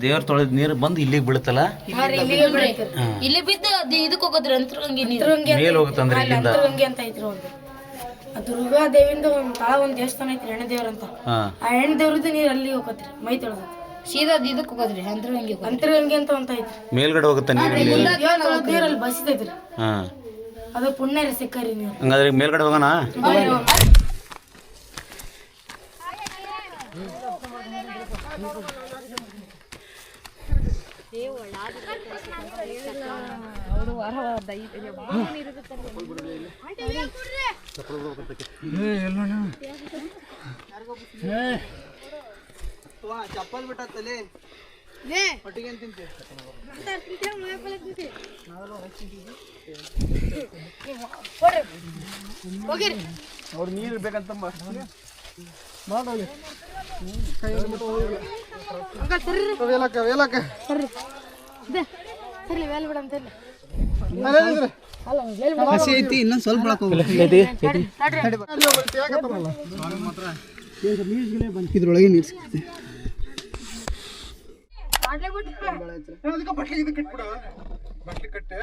ದೇವ್ರ ತೊಳೆದ ನೀರು ಬಂದು ಇಲ್ಲಿಗೆ ಬೀಳುತ್ತಲ್ಲ, ಇಲ್ಲಿ ಬಿದ್ದು ಇದಕ್ಕೆ ಹೋಗೋದ್ರಿ ಅಂತರಂಗಿ ಮೇಲೆ ಹೋಗುತ್ತಂದ್ರೆ ಇಲ್ಲಿಂದ. ಅಂತರಂಗಿ ಅಂತ ಐತ್ರಿ ಒಂದು ದುರ್ಗಾ ದೇವಿಂದ ಒಂದು ತಳ ಒಂದು ದೇವಸ್ಥಾನ ಐತ್ರಿ, ಹೆಣ್ಣು ದೇವ್ರ ಅಂತ. ಆ ಹೆಣ್ಣು ದೇವ್ರದ್ದು ನೀರು ಅಲ್ಲಿ ಹೋಗತ್ರಿ, ಮೈ ತೊಳೆದ ಸೀದಾ ಇದಕ್ಕೆ ಹೋಗೋದ್ರಿ ಅಂತರಂಗಿ. ಅಂತರಂಗಿ ಅಂತ ಐತ್ರಿ, ಮೇಲ್ಗಡೆ ಹೋಗುತ್ತ ನೀರು. ನೀರಲ್ಲಿ ಬಸಿತೈತ್ರಿ, ಅದು ಪುಣ್ಯ ರೀ ಸಿಕ್ಕರಿ ನೀರು. ಹಂಗಾದ್ರೆ ಮೇಲ್ಗಡೆ ಹೋಗೋಣ. ಚಪ್ಪಲ್ ಬಿಟ್ಟತ್ತಲ್ಲಿ ಒಟ್ಟಿಗೆ ತಿಂತೆ ಅವ್ರು ನೀರು ಬೇಕಂತಮ್ಮ ಮಾಡೋಗಿ ಹಸಿ ಐತಿ, ಇನ್ನೊಂದು ಸ್ವಲ್ಪ ಇದ್ರೊಳಗೆ ನೀರು ಸಿಗ್ತದೆ. ಬಟ್ಲಿ ಕಟ್ಟೆ